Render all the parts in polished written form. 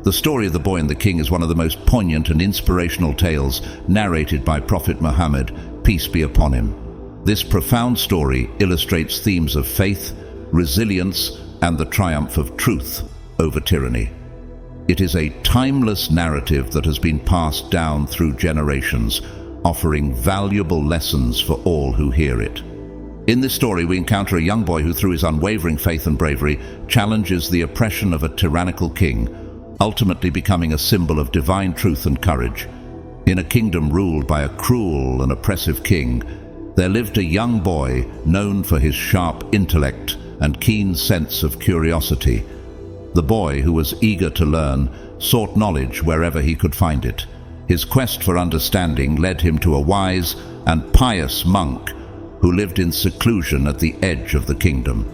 The story of the boy and the king is one of the most poignant and inspirational tales narrated by Prophet Muhammad, peace be upon him. This profound story illustrates themes of faith, resilience, and the triumph of truth over tyranny. It is a timeless narrative that has been passed down through generations, offering valuable lessons for all who hear it. In this story, we encounter a young boy who, through his unwavering faith and bravery, challenges the oppression of a tyrannical king, ultimately becoming a symbol of divine truth and courage. In a kingdom ruled by a cruel and oppressive king, there lived a young boy known for his sharp intellect and keen sense of curiosity. The boy, who was eager to learn, sought knowledge wherever he could find it. His quest for understanding led him to a wise and pious monk who lived in seclusion at the edge of the kingdom.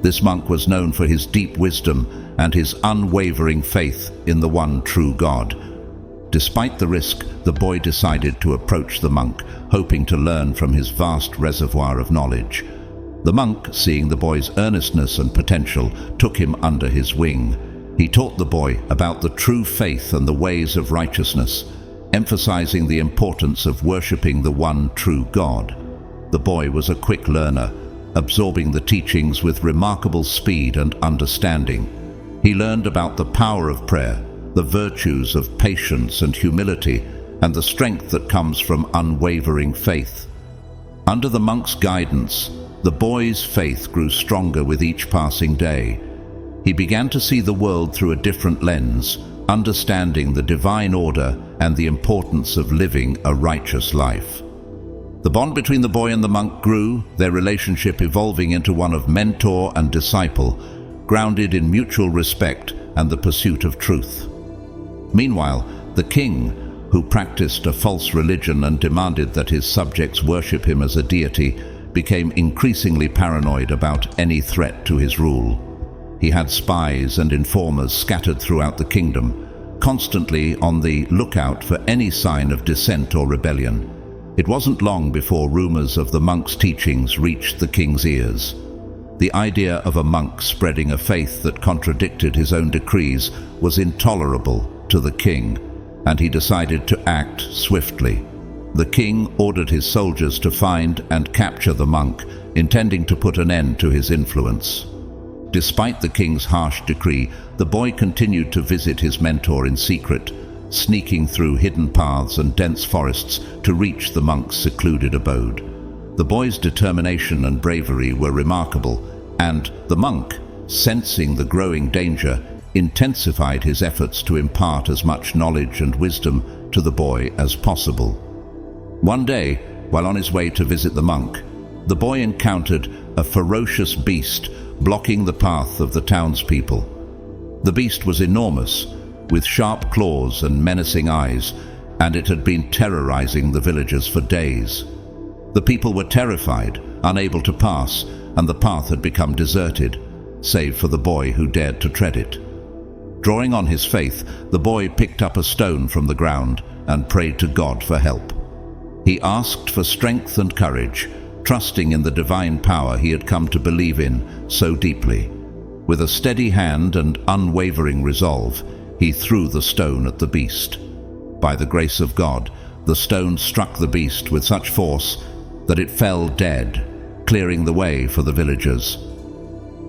This monk was known for his deep wisdom and his unwavering faith in the one true God. Despite the risk, the boy decided to approach the monk, hoping to learn from his vast reservoir of knowledge. The monk, seeing the boy's earnestness and potential, took him under his wing. He taught the boy about the true faith and the ways of righteousness, emphasizing the importance of worshipping the one true God. The boy was a quick learner, absorbing the teachings with remarkable speed and understanding. He learned about the power of prayer, the virtues of patience and humility, and the strength that comes from unwavering faith. Under the monk's guidance, the boy's faith grew stronger with each passing day. He began to see the world through a different lens, understanding the divine order and the importance of living a righteous life. The bond between the boy and the monk grew, their relationship evolving into one of mentor and disciple, grounded in mutual respect and the pursuit of truth. Meanwhile, the king, who practiced a false religion and demanded that his subjects worship him as a deity, became increasingly paranoid about any threat to his rule. He had spies and informers scattered throughout the kingdom, constantly on the lookout for any sign of dissent or rebellion. It wasn't long before rumors of the monk's teachings reached the king's ears. The idea of a monk spreading a faith that contradicted his own decrees was intolerable to the king, and he decided to act swiftly. The king ordered his soldiers to find and capture the monk, intending to put an end to his influence. Despite the king's harsh decree, the boy continued to visit his mentor in secret, sneaking through hidden paths and dense forests to reach the monk's secluded abode. The boy's determination and bravery were remarkable, and the monk, sensing the growing danger, intensified his efforts to impart as much knowledge and wisdom to the boy as possible. One day, while on his way to visit the monk, the boy encountered a ferocious beast blocking the path of the townspeople. The beast was enormous, with sharp claws and menacing eyes, and it had been terrorizing the villagers for days. The people were terrified, unable to pass, and the path had become deserted, save for the boy who dared to tread it. Drawing on his faith, the boy picked up a stone from the ground and prayed to God for help. He asked for strength and courage, trusting in the divine power he had come to believe in so deeply. With a steady hand and unwavering resolve, he threw the stone at the beast. By the grace of God, the stone struck the beast with such force that it fell dead, clearing the way for the villagers.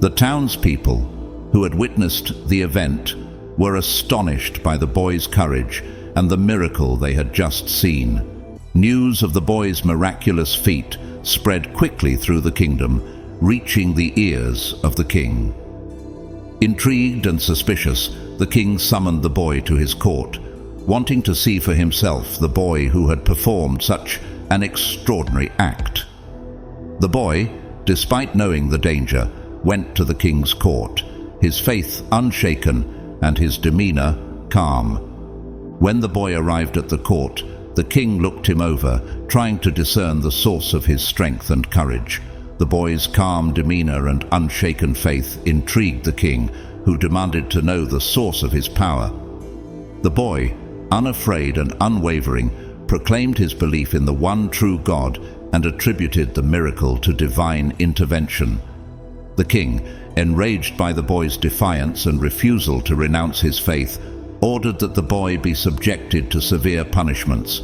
The townspeople, who had witnessed the event, were astonished by the boy's courage and the miracle they had just seen. News of the boy's miraculous feat spread quickly through the kingdom, reaching the ears of the king. Intrigued and suspicious, the king summoned the boy to his court, wanting to see for himself the boy who had performed such an extraordinary act. The boy, despite knowing the danger, went to the king's court, his faith unshaken and his demeanor calm. When the boy arrived at the court, the king looked him over, trying to discern the source of his strength and courage. The boy's calm demeanor and unshaken faith intrigued the king, who demanded to know the source of his power. The boy, unafraid and unwavering, proclaimed his belief in the one true God and attributed the miracle to divine intervention. The king, enraged by the boy's defiance and refusal to renounce his faith, ordered that the boy be subjected to severe punishments.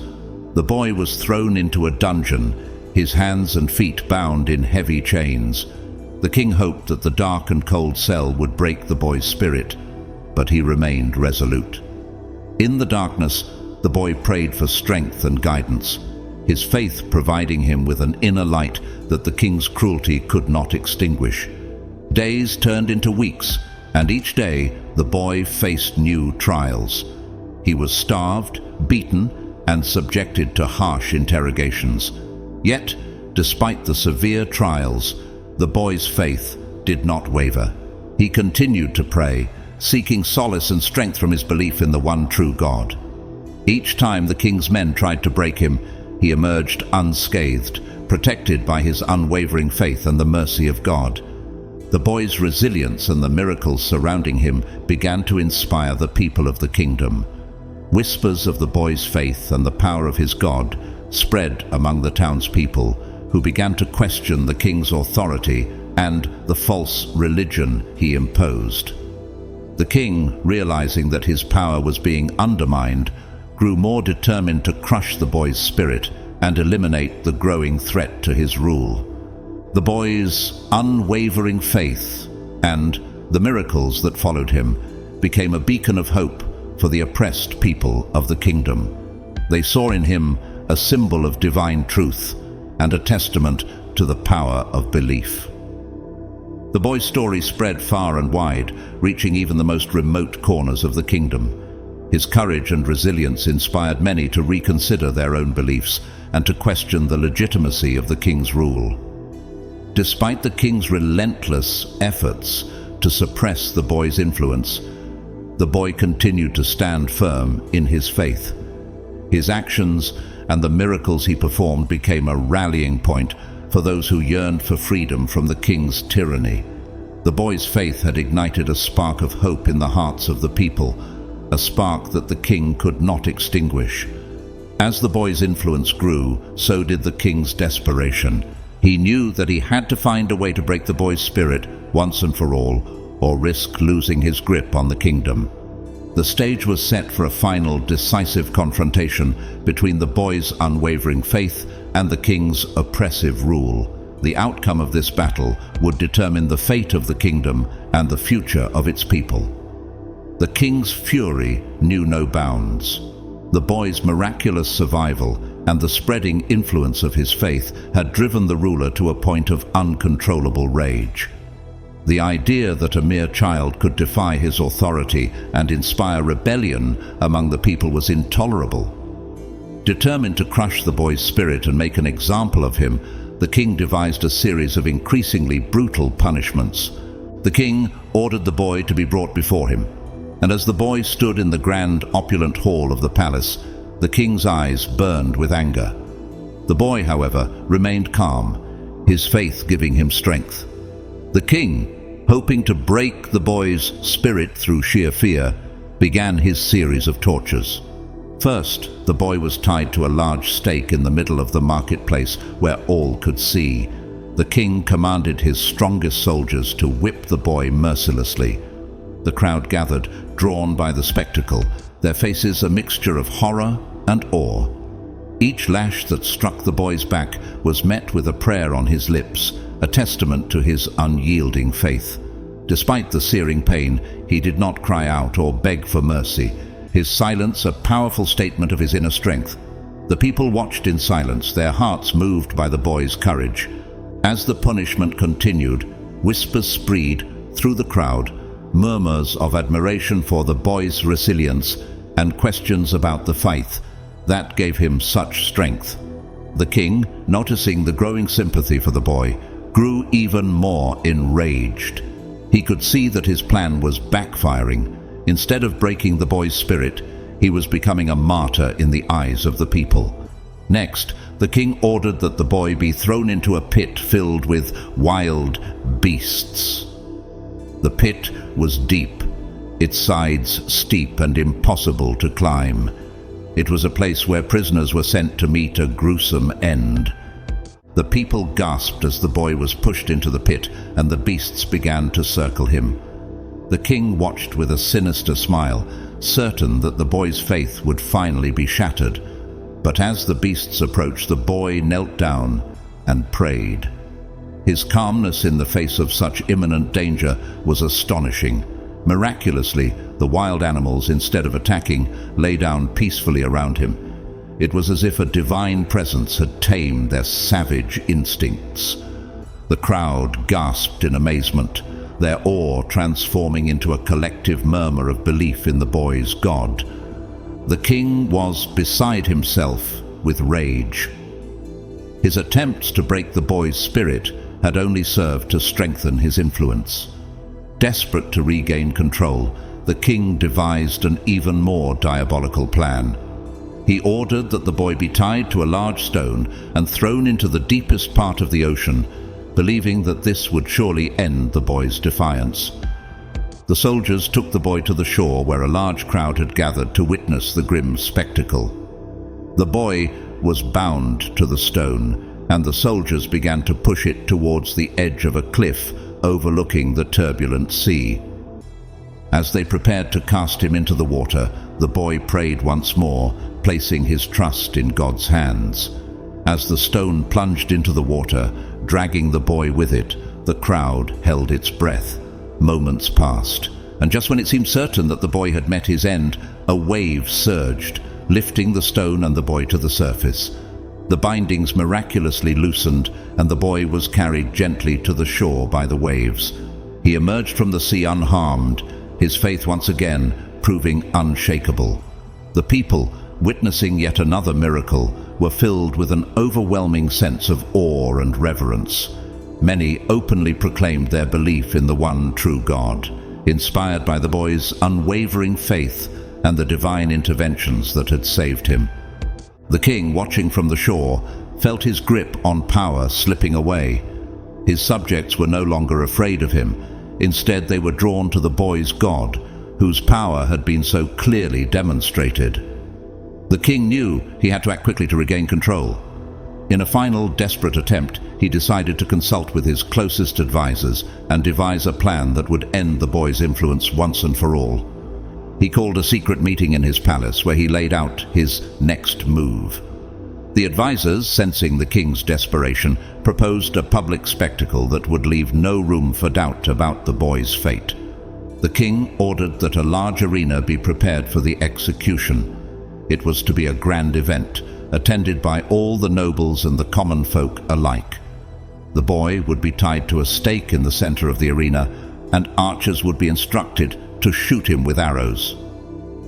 The boy was thrown into a dungeon, his hands and feet bound in heavy chains. The king hoped that the dark and cold cell would break the boy's spirit, but he remained resolute. In the darkness, the boy prayed for strength and guidance, his faith providing him with an inner light that the king's cruelty could not extinguish. Days turned into weeks, and each day the boy faced new trials. He was starved, beaten, and subjected to harsh interrogations. Yet, despite the severe trials, the boy's faith did not waver. He continued to pray, seeking solace and strength from his belief in the one true God. Each time the king's men tried to break him, he emerged unscathed, protected by his unwavering faith and the mercy of God. The boy's resilience and the miracles surrounding him began to inspire the people of the kingdom. Whispers of the boy's faith and the power of his God spread among the townspeople, who began to question the king's authority and the false religion he imposed. The king, realizing that his power was being undermined, grew more determined to crush the boy's spirit and eliminate the growing threat to his rule. The boy's unwavering faith and the miracles that followed him became a beacon of hope for the oppressed people of the kingdom. They saw in him a symbol of divine truth and a testament to the power of belief. The boy's story spread far and wide, reaching even the most remote corners of the kingdom. His courage and resilience inspired many to reconsider their own beliefs and to question the legitimacy of the king's rule. Despite the king's relentless efforts to suppress the boy's influence, the boy continued to stand firm in his faith. His actions and the miracles he performed became a rallying point for those who yearned for freedom from the king's tyranny. The boy's faith had ignited a spark of hope in the hearts of the people, a spark that the king could not extinguish. As the boy's influence grew, so did the king's desperation. He knew that he had to find a way to break the boy's spirit once and for all, or risk losing his grip on the kingdom. The stage was set for a final, decisive confrontation between the boy's unwavering faith and the king's oppressive rule. The outcome of this battle would determine the fate of the kingdom and the future of its people. The king's fury knew no bounds. The boy's miraculous survival and the spreading influence of his faith had driven the ruler to a point of uncontrollable rage. The idea that a mere child could defy his authority and inspire rebellion among the people was intolerable. Determined to crush the boy's spirit and make an example of him, the king devised a series of increasingly brutal punishments. The king ordered the boy to be brought before him, and as the boy stood in the grand, opulent hall of the palace, the king's eyes burned with anger. The boy, however, remained calm, his faith giving him strength. The king, hoping to break the boy's spirit through sheer fear, began his series of tortures. First, the boy was tied to a large stake in the middle of the marketplace where all could see. The king commanded his strongest soldiers to whip the boy mercilessly. The crowd gathered, drawn by the spectacle, their faces a mixture of horror and awe. Each lash that struck the boy's back was met with a prayer on his lips, a testament to his unyielding faith. Despite the searing pain, he did not cry out or beg for mercy, his silence a powerful statement of his inner strength. The people watched in silence, their hearts moved by the boy's courage. As the punishment continued, whispers spread through the crowd, murmurs of admiration for the boy's resilience and questions about the faith that gave him such strength. The king, noticing the growing sympathy for the boy, grew even more enraged. He could see that his plan was backfiring. Instead of breaking the boy's spirit, he was becoming a martyr in the eyes of the people. Next, the king ordered that the boy be thrown into a pit filled with wild beasts. The pit was deep, its sides steep and impossible to climb. It was a place where prisoners were sent to meet a gruesome end. The people gasped as the boy was pushed into the pit and the beasts began to circle him. The king watched with a sinister smile, certain that the boy's faith would finally be shattered. But as the beasts approached, the boy knelt down and prayed. His calmness in the face of such imminent danger was astonishing. Miraculously, the wild animals, instead of attacking, lay down peacefully around him. It was as if a divine presence had tamed their savage instincts. The crowd gasped in amazement, their awe transforming into a collective murmur of belief in the boy's God. The king was beside himself with rage. His attempts to break the boy's spirit had only served to strengthen his influence. Desperate to regain control, the king devised an even more diabolical plan. He ordered that the boy be tied to a large stone and thrown into the deepest part of the ocean, believing that this would surely end the boy's defiance. The soldiers took the boy to the shore, where a large crowd had gathered to witness the grim spectacle. The boy was bound to the stone, and the soldiers began to push it towards the edge of a cliff overlooking the turbulent sea. As they prepared to cast him into the water, the boy prayed once more, placing his trust in God's hands. As the stone plunged into the water, dragging the boy with it, the crowd held its breath. Moments passed, and just when it seemed certain that the boy had met his end, a wave surged, lifting the stone and the boy to the surface. The bindings miraculously loosened, and the boy was carried gently to the shore by the waves. He emerged from the sea unharmed, his faith once again proving unshakable. The people, witnessing yet another miracle, were filled with an overwhelming sense of awe and reverence. Many openly proclaimed their belief in the one true God, inspired by the boy's unwavering faith and the divine interventions that had saved him. The king, watching from the shore, felt his grip on power slipping away. His subjects were no longer afraid of him. Instead, they were drawn to the boy's God, whose power had been so clearly demonstrated. The king knew he had to act quickly to regain control. In a final desperate attempt, he decided to consult with his closest advisors and devise a plan that would end the boy's influence once and for all. He called a secret meeting in his palace, where he laid out his next move. The advisors, sensing the king's desperation, proposed a public spectacle that would leave no room for doubt about the boy's fate. The king ordered that a large arena be prepared for the execution. It was to be a grand event, attended by all the nobles and the common folk alike. The boy would be tied to a stake in the center of the arena, and archers would be instructed to shoot him with arrows.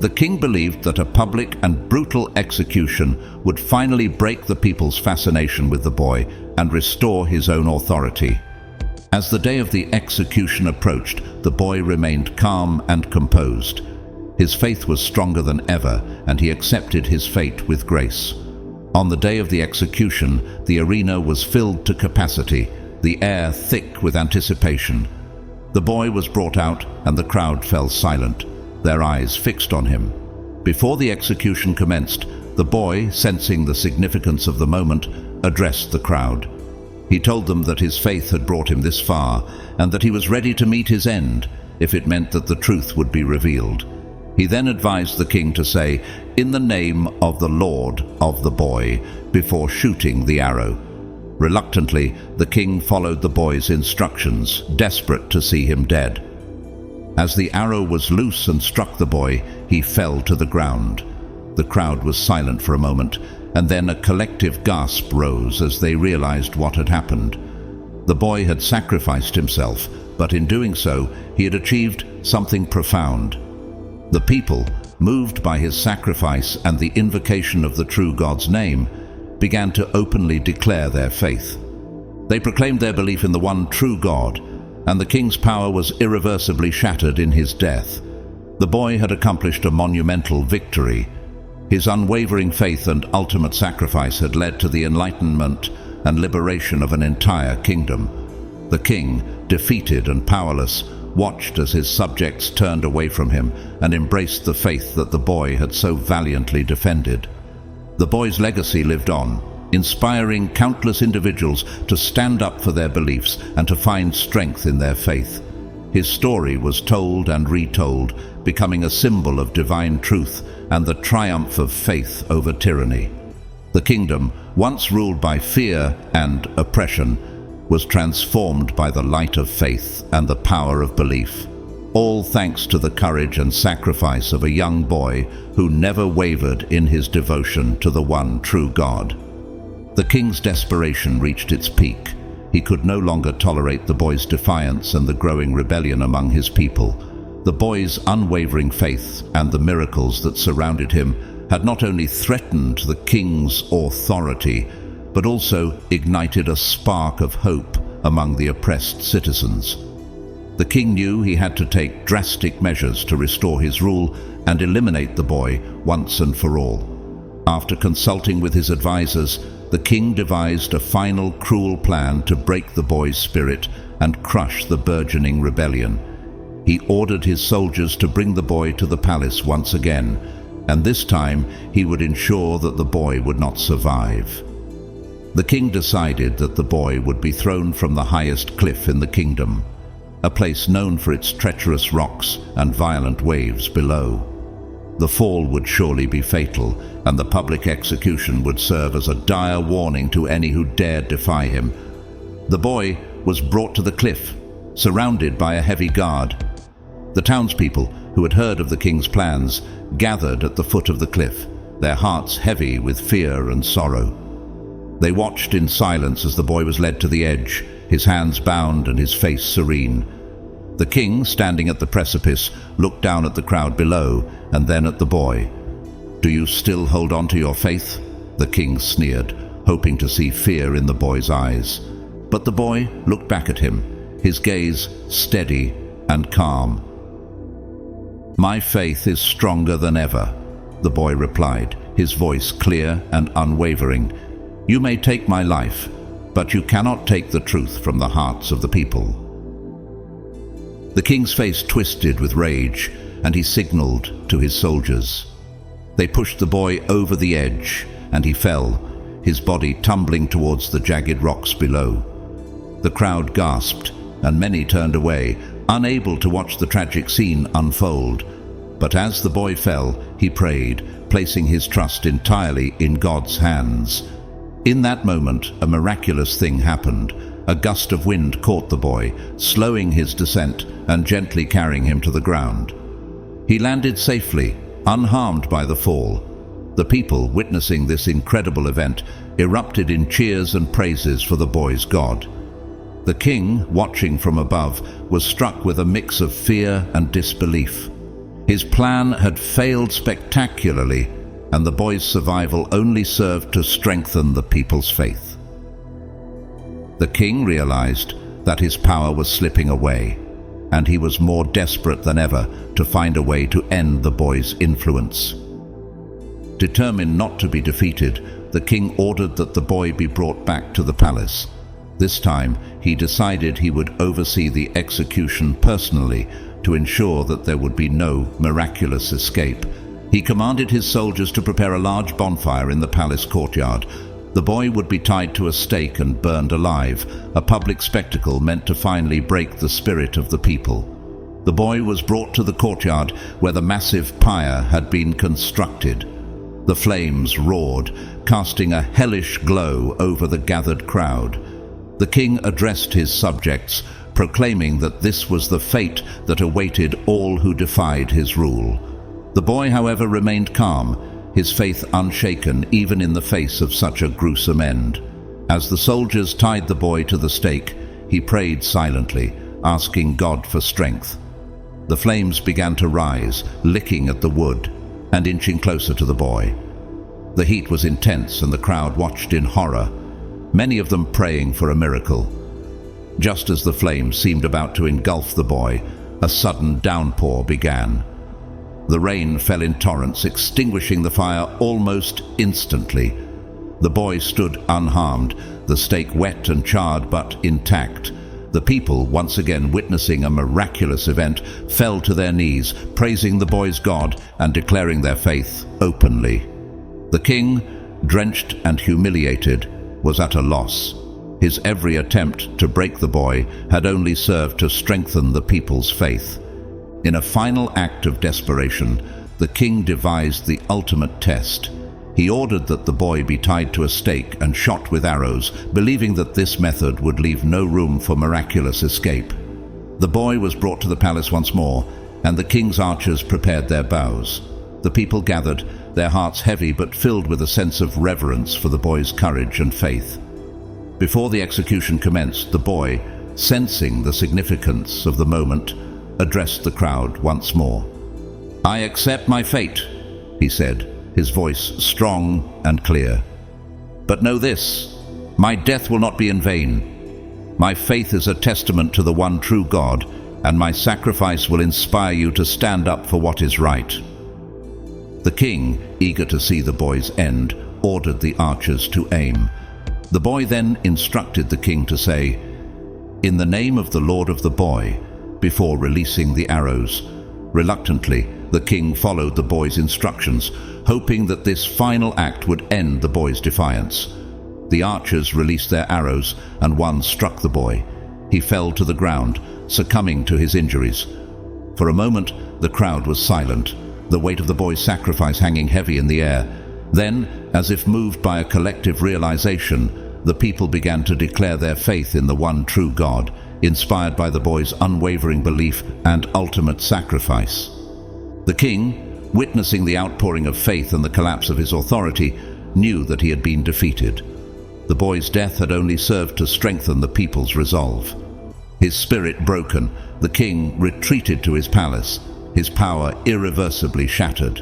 The king believed that a public and brutal execution would finally break the people's fascination with the boy and restore his own authority. As the day of the execution approached, the boy remained calm and composed. His faith was stronger than ever, and he accepted his fate with grace. On the day of the execution, the arena was filled to capacity, the air thick with anticipation. The boy was brought out, and the crowd fell silent, their eyes fixed on him. Before the execution commenced, the boy, sensing the significance of the moment, addressed the crowd. He told them that his faith had brought him this far, and that he was ready to meet his end, if it meant that the truth would be revealed. He then advised the king to say, "In the name of the Lord of the boy," before shooting the arrow. Reluctantly, the king followed the boy's instructions, desperate to see him dead. As the arrow was loose and struck the boy, he fell to the ground. The crowd was silent for a moment, and then a collective gasp rose as they realized what had happened. The boy had sacrificed himself, but in doing so, he had achieved something profound. The people, moved by his sacrifice and the invocation of the true God's name, began to openly declare their faith. They proclaimed their belief in the one true God, and the king's power was irreversibly shattered in his death. The boy had accomplished a monumental victory. His unwavering faith and ultimate sacrifice had led to the enlightenment and liberation of an entire kingdom. The king, defeated and powerless, watched as his subjects turned away from him and embraced the faith that the boy had so valiantly defended. The boy's legacy lived on, inspiring countless individuals to stand up for their beliefs and to find strength in their faith. his story was told and retold, becoming a symbol of divine truth and the triumph of faith over tyranny. The kingdom, once ruled by fear and oppression, was transformed by the light of faith and the power of belief, all thanks to the courage and sacrifice of a young boy who never wavered in his devotion to the one true God. The king's desperation reached its peak. He could no longer tolerate the boy's defiance and the growing rebellion among his people. The boy's unwavering faith and the miracles that surrounded him had not only threatened the king's authority, but also ignited a spark of hope among the oppressed citizens. The king knew he had to take drastic measures to restore his rule and eliminate the boy once and for all. After consulting with his advisors, the king devised a final cruel plan to break the boy's spirit and crush the burgeoning rebellion. He ordered his soldiers to bring the boy to the palace once again, and this time he would ensure that the boy would not survive. The king decided that the boy would be thrown from the highest cliff in the kingdom, a place known for its treacherous rocks and violent waves below. The fall would surely be fatal, and the public execution would serve as a dire warning to any who dared defy him. The boy was brought to the cliff, surrounded by a heavy guard. The townspeople, who had heard of the king's plans, gathered at the foot of the cliff, their hearts heavy with fear and sorrow. They watched in silence as the boy was led to the edge, his hands bound and his face serene. The king, standing at the precipice, looked down at the crowd below and then at the boy. "Do you still hold on to your faith?" the king sneered, hoping to see fear in the boy's eyes. But the boy looked back at him, his gaze steady and calm. "My faith is stronger than ever," the boy replied, his voice clear and unwavering. "You may take my life, but you cannot take the truth from the hearts of the people." The king's face twisted with rage, and he signaled to his soldiers. They pushed the boy over the edge, and he fell, his body tumbling towards the jagged rocks below. The crowd gasped, and many turned away, unable to watch the tragic scene unfold. But as the boy fell, he prayed, placing his trust entirely in God's hands. In that moment, a miraculous thing happened. A gust of wind caught the boy, slowing his descent and gently carrying him to the ground. He landed safely, unharmed by the fall. The people witnessing this incredible event erupted in cheers and praises for the boy's God. The king, watching from above, was struck with a mix of fear and disbelief. His plan had failed spectacularly, and the boy's survival only served to strengthen the people's faith. The king realized that his power was slipping away, and he was more desperate than ever to find a way to end the boy's influence. Determined not to be defeated, the king ordered that the boy be brought back to the palace. This time, he decided he would oversee the execution personally to ensure that there would be no miraculous escape. He commanded his soldiers to prepare a large bonfire in the palace courtyard. The boy would be tied to a stake and burned alive, a public spectacle meant to finally break the spirit of the people. The boy was brought to the courtyard where the massive pyre had been constructed. The flames roared, casting a hellish glow over the gathered crowd. The king addressed his subjects, proclaiming that this was the fate that awaited all who defied his rule. The boy, however, remained calm, his faith unshaken even in the face of such a gruesome end. As the soldiers tied the boy to the stake, he prayed silently, asking God for strength. The flames began to rise, licking at the wood and inching closer to the boy. The heat was intense and the crowd watched in horror, many of them praying for a miracle. Just as the flames seemed about to engulf the boy, a sudden downpour began. The rain fell in torrents, extinguishing the fire almost instantly. The boy stood unharmed, the stake wet and charred but intact. The people, once again witnessing a miraculous event, fell to their knees, praising the boy's God and declaring their faith openly. The king, drenched and humiliated, was at a loss. His every attempt to break the boy had only served to strengthen the people's faith. In a final act of desperation, the king devised the ultimate test. He ordered that the boy be tied to a stake and shot with arrows, believing that this method would leave no room for miraculous escape. The boy was brought to the palace once more, and the king's archers prepared their bows. The people gathered, their hearts heavy but filled with a sense of reverence for the boy's courage and faith. Before the execution commenced, the boy, sensing the significance of the moment, addressed the crowd once more. "I accept my fate," he said, his voice strong and clear. "But know this, my death will not be in vain. My faith is a testament to the one true God, and my sacrifice will inspire you to stand up for what is right." The king, eager to see the boy's end, ordered the archers to aim. The boy then instructed the king to say, "In the name of the Lord of the boy," before releasing the arrows. Reluctantly, the king followed the boy's instructions, hoping that this final act would end the boy's defiance. The archers released their arrows, and one struck the boy. He fell to the ground, succumbing to his injuries. For a moment, the crowd was silent, the weight of the boy's sacrifice hanging heavy in the air. Then, as if moved by a collective realization, the people began to declare their faith in the one true God, inspired by the boy's unwavering belief and ultimate sacrifice. The king, witnessing the outpouring of faith and the collapse of his authority, knew that he had been defeated. The boy's death had only served to strengthen the people's resolve. His spirit broken, the king retreated to his palace, his power irreversibly shattered.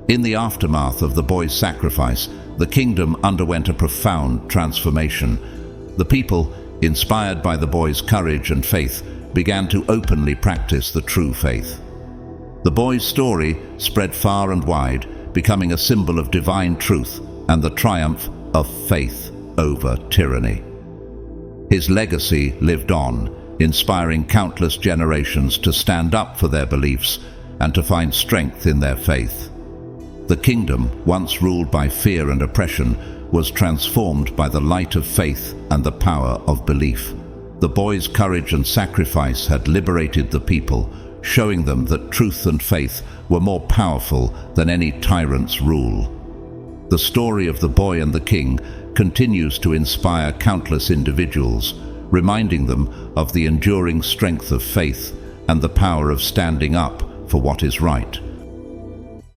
In the aftermath of the boy's sacrifice, the kingdom underwent a profound transformation. The people, inspired by the boy's courage and faith, began to openly practice the true faith. The boy's story spread far and wide, becoming a symbol of divine truth and the triumph of faith over tyranny. His legacy lived on, inspiring countless generations to stand up for their beliefs and to find strength in their faith. The kingdom, once ruled by fear and oppression, was transformed by the light of faith and the power of belief. The boy's courage and sacrifice had liberated the people, showing them that truth and faith were more powerful than any tyrant's rule. The story of the boy and the king continues to inspire countless individuals, reminding them of the enduring strength of faith and the power of standing up for what is right.